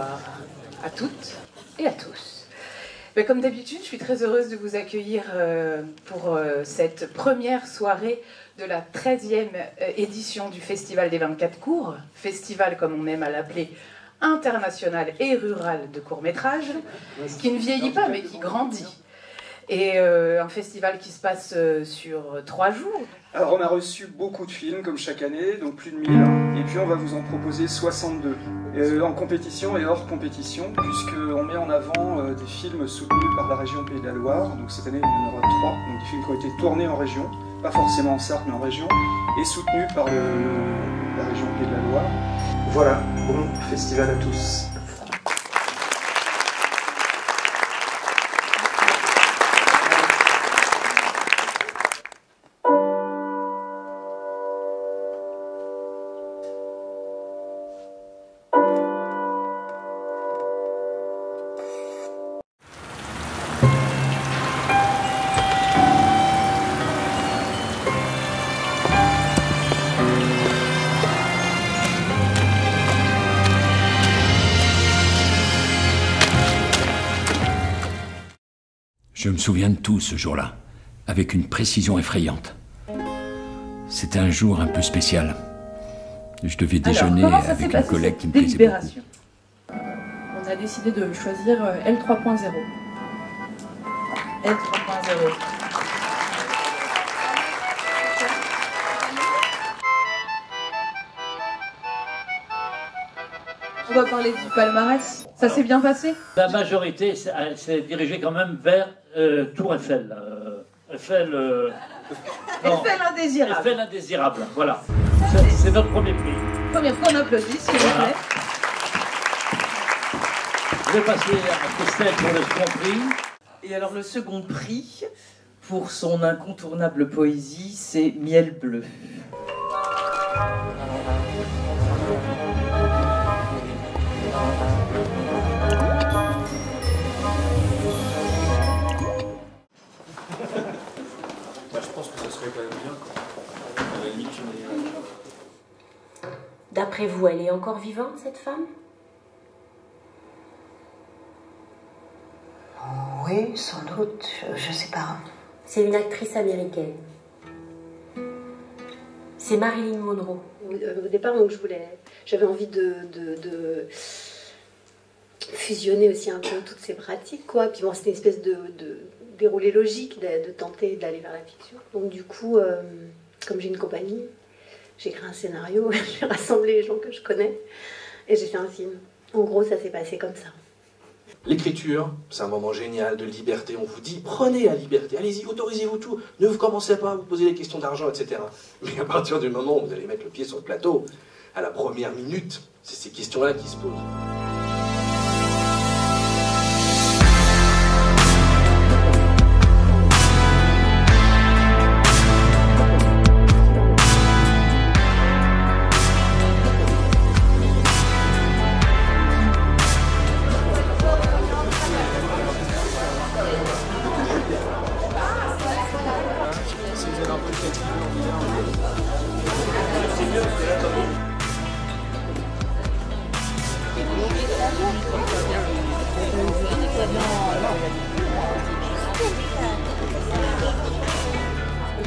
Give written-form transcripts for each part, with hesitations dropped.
Bonsoir à toutes et à tous. Mais comme d'habitude, je suis très heureuse de vous accueillir pour cette première soirée de la 13e édition du Festival des 24 courts, festival comme on aime à l'appeler, international et rural de court-métrage, qui ne vieillit pas mais qui grandit. Et un festival qui se passe sur 3 jours. Alors on a reçu beaucoup de films comme chaque année, donc plus de 1000, et puis on va vous en proposer 62, en compétition et hors compétition, puisqu'on met en avant des films soutenus par la région Pays de la Loire. Donc cette année il y en aura 3, donc des films qui ont été tournés en région, pas forcément en Sarthe mais en région, et soutenus par la région Pays de la Loire. Voilà, bon festival à tous. Je me souviens de tout ce jour-là, avec une précision effrayante. C'était un jour un peu spécial. Je devais déjeuner avec un collègue qui me plaisait beaucoup. On a décidé de choisir L3.0. L3.0. On va parler du palmarès. Ça s'est bien passé? La majorité s'est dirigée quand même vers Tour Eiffel. Eiffel indésirable. Eiffel indésirable, voilà. C'est notre premier prix. Premier prix, on applaudit, s'il vous plaît. Je vais passer à Christelle pour le second prix. Et alors le second prix, pour son incontournable poésie, c'est Miel bleu. D'après vous, elle est encore vivante, cette femme? Oui, sans doute, je sais pas. C'est une actrice américaine. C'est Marilyn Monroe. Au départ, donc, j'avais envie de fusionner aussi un peu toutes ces pratiques, quoi. Puis bon, c'était une espèce de déroulé logique de tenter d'aller vers la fiction. Donc du coup, comme j'ai une compagnie, j'ai écrit un scénario, j'ai rassemblé les gens que je connais et j'ai fait un film. En gros, ça s'est passé comme ça. L'écriture, c'est un moment génial de liberté. On vous dit, prenez la liberté, allez-y, autorisez-vous tout. Ne vous commencez pas à vous poser des questions d'argent, etc. Mais à partir du moment où vous allez mettre le pied sur le plateau, à la première minute, c'est ces questions-là qui se posent.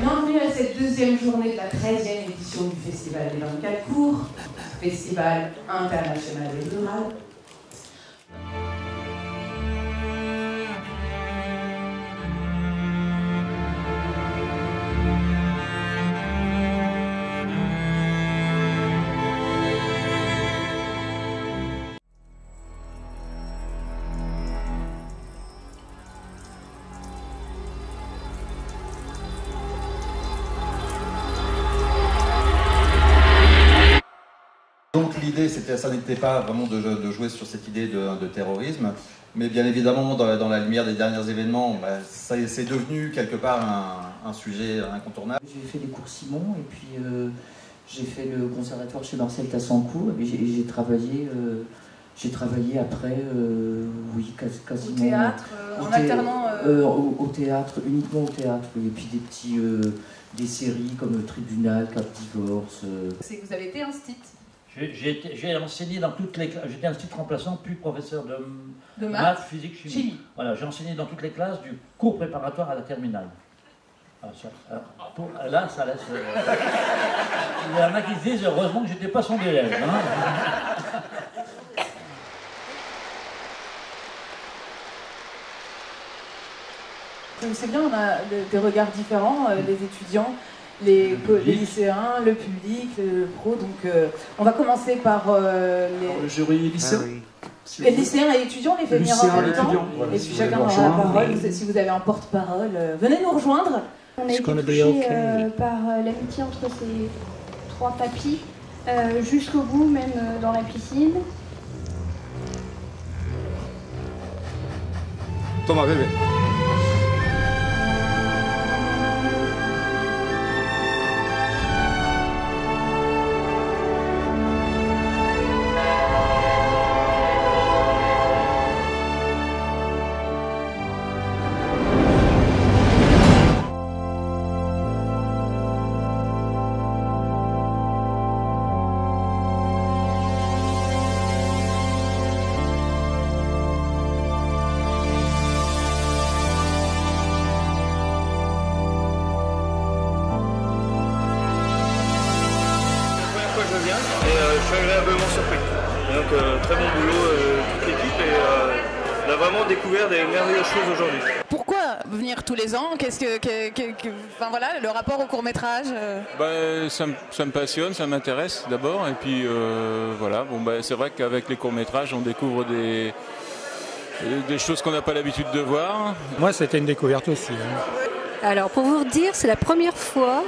Bienvenue à cette deuxième journée de la 13e édition du Festival des 24 courts, festival international et rural. Donc l'idée, ça n'était pas vraiment de jouer sur cette idée de terrorisme, mais bien évidemment, dans la lumière des derniers événements, c'est devenu quelque part un sujet incontournable. J'ai fait les cours Simon, et puis j'ai fait le conservatoire chez Marcel Tassancourt, et j'ai travaillé après, oui, quasiment... Au théâtre, en alternant... au théâtre, uniquement au théâtre, oui, et puis des séries comme Tribunal, Cap Divorce... C'est que vous avez été un stit. J'ai enseigné dans toutes les classes. J'étais institut remplaçant, puis professeur de maths, physique, chimie. Voilà, j'ai enseigné dans toutes les classes du cours préparatoire à la terminale. Là, ça laisse. Il y en a qui se disent heureusement que j'étais pas son élève. Hein. C'est bien, on a des regards différents, les étudiants, les lycéens, le public, le pro. Donc, on va commencer par le jury lycéen. Les lycéens et étudiants, on les fait venir en même temps. Et puis chacun aura la parole. Si vous avez un porte-parole, venez nous rejoindre. On a été touché par l'amitié entre ces trois papis, jusqu'au bout, même dans la piscine. Thomas, bébé. Je suis agréablement surpris. Donc très bon boulot toute l'équipe et on a vraiment découvert des merveilleuses choses aujourd'hui. Pourquoi venir tous les ans? Enfin voilà, le rapport au court-métrage ça me passionne, ça m'intéresse d'abord et puis voilà. C'est vrai qu'avec les courts-métrages on découvre des choses qu'on n'a pas l'habitude de voir. Moi c'était une découverte aussi. Hein. Alors pour vous dire, c'est la première fois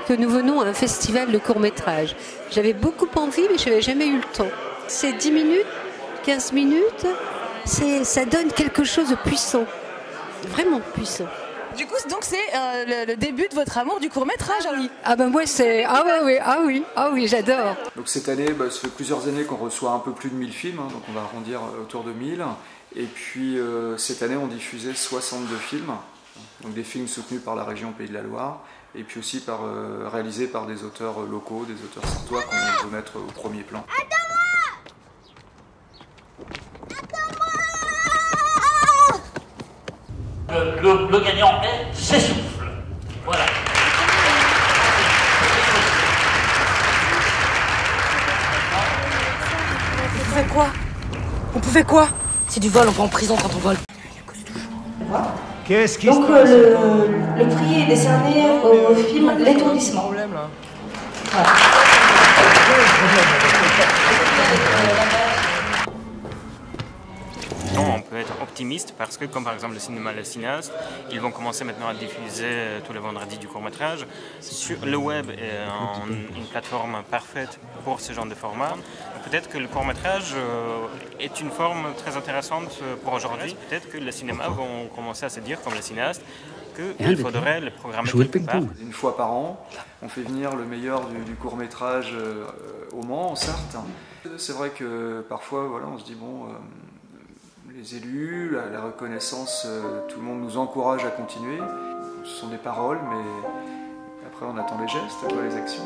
que nous venons à un festival de court-métrage. J'avais beaucoup envie, mais je n'avais jamais eu le temps. C'est 10 minutes, 15 minutes, ça donne quelque chose de puissant, vraiment puissant. Du coup, donc c'est le début de votre amour du court-métrage, oui. Ah ben moi c'est... Ah oui, j'adore. Donc cette année, ça fait plusieurs années qu'on reçoit un peu plus de 1000 films, hein, donc on va arrondir autour de 1000. Et puis cette année, on diffusait 62 films, donc des films soutenus par la région Pays de la Loire, et puis aussi réalisés par des auteurs locaux, des auteurs sartois qu'on veut mettre au premier plan. Le gagnant est S'essouffle. Voilà. On pouvait quoi? On pouvait quoi? C'est du vol, on va en prison quand on vole. Qu'est-ce qui Donc le prix est décerné au film L'étourdissement. Voilà. Non, on peut être optimiste parce que, comme par exemple le cinéma Les Cinéastes, ils vont commencer maintenant à diffuser tous les vendredis du court-métrage. Le web est une plateforme parfaite pour ce genre de format. Peut-être que le court-métrage est une forme très intéressante pour aujourd'hui. Peut-être que les cinémas vont commencer à se dire, comme les cinéastes, qu'il faudrait le programmer quelque part. Une fois par an, on fait venir le meilleur du court-métrage au Mans, en Sarthe. C'est vrai que parfois, voilà, on se dit, bon, les élus, la reconnaissance, tout le monde nous encourage à continuer. Ce sont des paroles, mais après on attend les gestes, les actions.